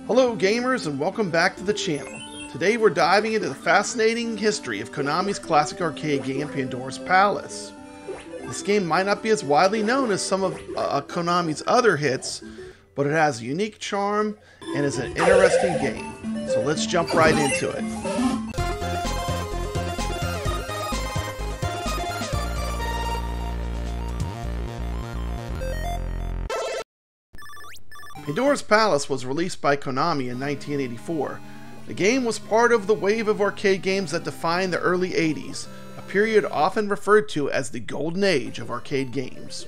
Hello gamers and welcome back to the channel. Today we're diving into the fascinating history of Konami's classic arcade game Pandora's Palace. This game might not be as widely known as some of Konami's other hits, but it has a unique charm and is an interesting game. So let's jump right into it. Pandora's Palace was released by Konami in 1984. The game was part of the wave of arcade games that defined the early 80s, a period often referred to as the golden age of arcade games.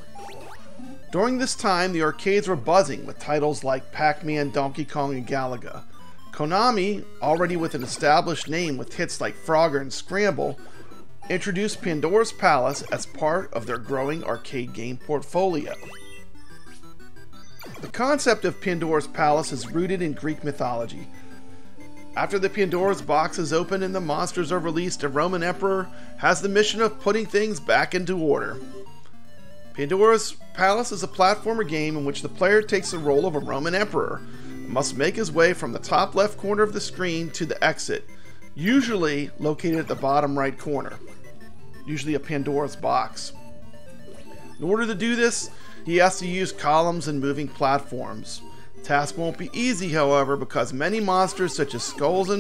During this time, the arcades were buzzing with titles like Pac-Man, Donkey Kong, and Galaga. Konami, already with an established name with hits like Frogger and Scramble, introduced Pandora's Palace as part of their growing arcade game portfolio. The concept of Pandora's Palace is rooted in Greek mythology. After the Pandora's box is opened and the monsters are released, a Roman emperor has the mission of putting things back into order. Pandora's Palace is a platformer game in which the player takes the role of a Roman emperor and must make his way from the top left corner of the screen to the exit, usually located at the bottom right corner, usually a Pandora's box. In order to do this, he has to use columns and moving platforms. The task won't be easy, however, because many monsters such as skulls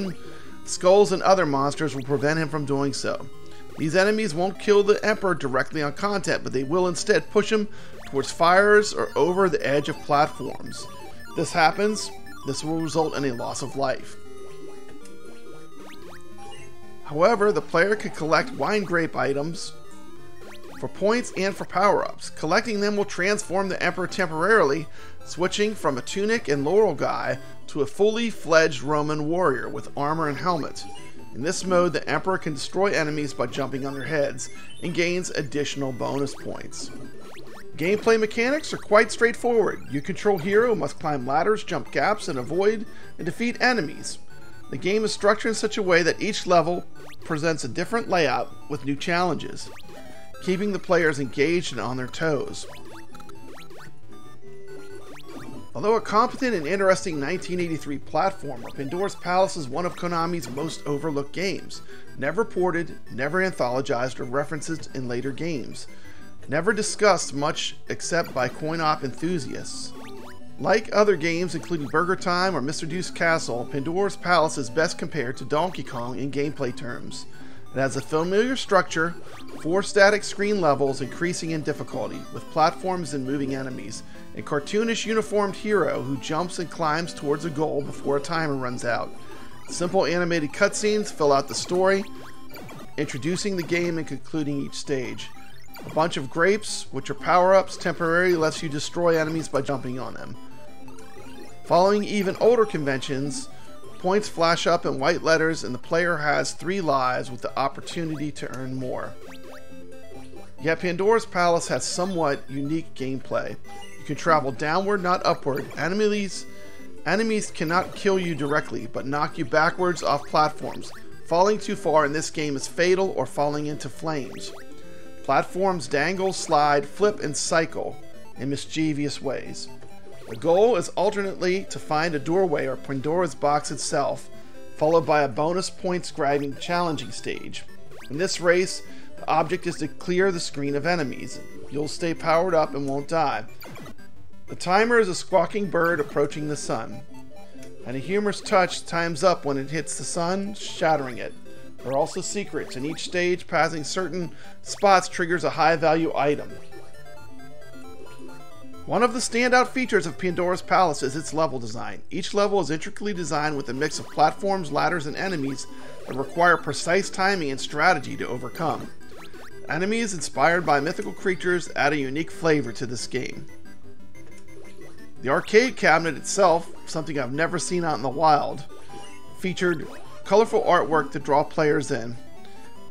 and other monsters will prevent him from doing so. These enemies won't kill the Emperor directly on contact, but they will instead push him towards fires or over the edge of platforms. If this happens, this will result in a loss of life. However, the player can collect wine grape items for points and for power-ups. Collecting them will transform the Emperor temporarily, switching from a tunic and laurel guy to a fully fledged Roman warrior with armor and helmet. In this mode, the Emperor can destroy enemies by jumping on their heads and gains additional bonus points. Gameplay mechanics are quite straightforward. You control hero who must climb ladders, jump gaps, and avoid and defeat enemies. The game is structured in such a way that each level presents a different layout with new challenges, keeping the players engaged and on their toes. Although a competent and interesting 1983 platformer, Pandora's Palace is one of Konami's most overlooked games. Never ported, never anthologized or referenced in later games. Never discussed much except by coin-op enthusiasts. Like other games including Burger Time or Mr. Deuce Castle, Pandora's Palace is best compared to Donkey Kong in gameplay terms. It has a familiar structure, 4 static screen levels increasing in difficulty, with platforms and moving enemies, a cartoonish uniformed hero who jumps and climbs towards a goal before a timer runs out. Simple animated cutscenes fill out the story, introducing the game and concluding each stage. A bunch of grapes, which are power-ups, temporarily lets you destroy enemies by jumping on them. Following even older conventions, points flash up in white letters and the player has 3 lives with the opportunity to earn more. Yet Pandora's Palace has somewhat unique gameplay. You can travel downward, not upward. Enemies cannot kill you directly, but knock you backwards off platforms. Falling too far in this game is fatal, or falling into flames. Platforms dangle, slide, flip, and cycle in mischievous ways. The goal is alternately to find a doorway or Pandora's box itself, followed by a bonus points grabbing challenging stage. In this race, the object is to clear the screen of enemies. You'll stay powered up and won't die. The timer is a squawking bird approaching the sun, and a humorous touch times up when it hits the sun, shattering it. There are also secrets, and each stage passing certain spots triggers a high value item. One of the standout features of Pandora's Palace is its level design. Each level is intricately designed with a mix of platforms, ladders, and enemies that require precise timing and strategy to overcome. Enemies inspired by mythical creatures add a unique flavor to this game. The arcade cabinet itself, something I've never seen out in the wild, featured colorful artwork to draw players in,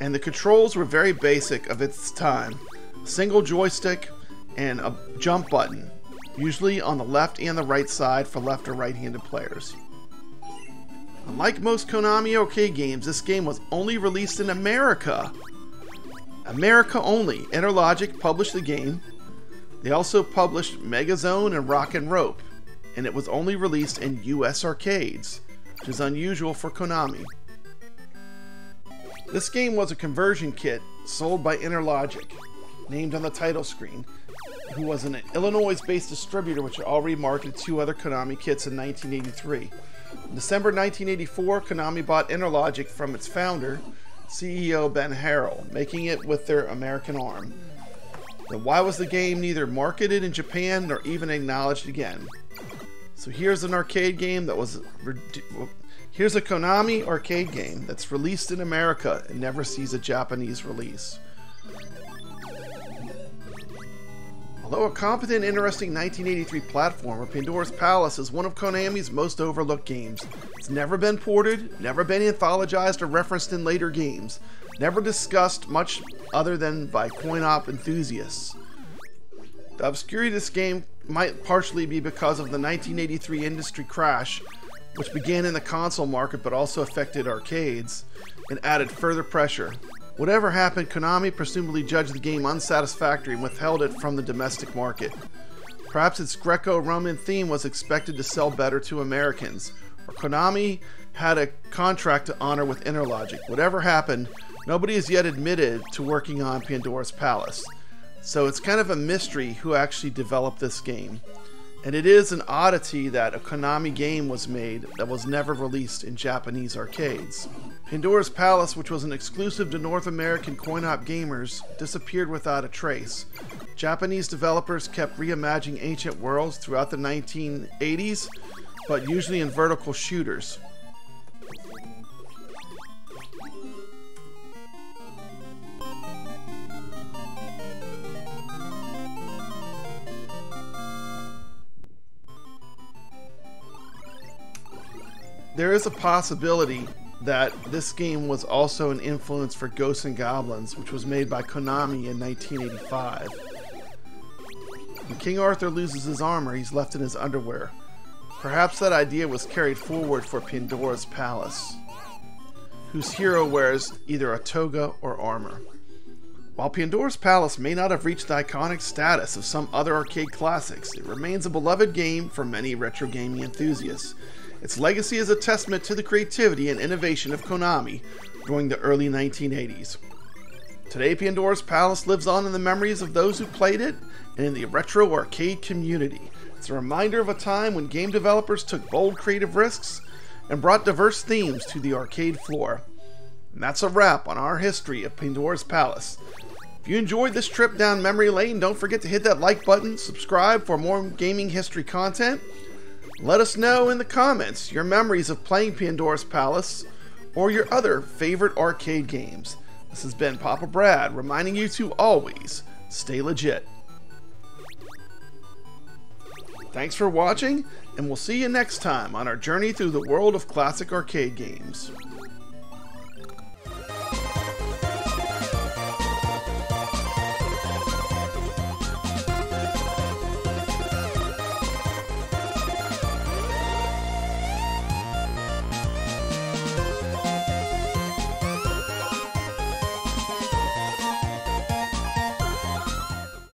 and the controls were very basic of its time. A single joystick and a jump button, usually on the left and the right side for left or right-handed players. Unlike most Konami arcade games, this game was only released in America. America only. Interlogic published the game. They also published Megazone and Rock and Rope. and it was only released in US arcades, which is unusual for Konami. This game was a conversion kit sold by InterLogic, named on the title screen, who was an Illinois-based distributor which had already marketed 2 other Konami kits in 1983. In December 1984, Konami bought InterLogic from its founder, CEO Ben Harrell, making it with their American arm. Then why was the game neither marketed in Japan nor even acknowledged again? So here's an arcade game that was... Here's a Konami arcade game that's released in America and never sees a Japanese release. Although a competent, interesting 1983 platformer, Pandora's Palace is one of Konami's most overlooked games. It's never been ported, never been anthologized or referenced in later games, never discussed much other than by coin-op enthusiasts. The obscurity of this game might partially be because of the 1983 industry crash, which began in the console market but also affected arcades, and added further pressure. Whatever happened, Konami presumably judged the game unsatisfactory and withheld it from the domestic market. Perhaps its Greco-Roman theme was expected to sell better to Americans, or Konami had a contract to honor with InterLogic. Whatever happened, nobody has yet admitted to working on Pandora's Palace. So it's kind of a mystery who actually developed this game. And it is an oddity that a Konami game was made that was never released in Japanese arcades. Pandora's Palace, which was an exclusive to North American coin-op gamers, disappeared without a trace. Japanese developers kept reimagining ancient worlds throughout the 1980s, but usually in vertical shooters. There is a possibility that this game was also an influence for Ghosts and Goblins, which was made by Konami in 1985. When King Arthur loses his armor, he's left in his underwear. Perhaps that idea was carried forward for Pandora's Palace, whose hero wears either a toga or armor. While Pandora's Palace may not have reached the iconic status of some other arcade classics, it remains a beloved game for many retro gaming enthusiasts. Its legacy is a testament to the creativity and innovation of Konami during the early 1980s. Today, Pandora's Palace lives on in the memories of those who played it and in the retro arcade community. It's a reminder of a time when game developers took bold creative risks and brought diverse themes to the arcade floor. And that's a wrap on our history of Pandora's Palace. If you enjoyed this trip down memory lane, don't forget to hit that like button, subscribe for more gaming history content. Let us know in the comments your memories of playing Pandora's Palace or your other favorite arcade games. This has been Papa Brad reminding you to always stay legit. Thanks for watching, and we'll see you next time on our journey through the world of classic arcade games.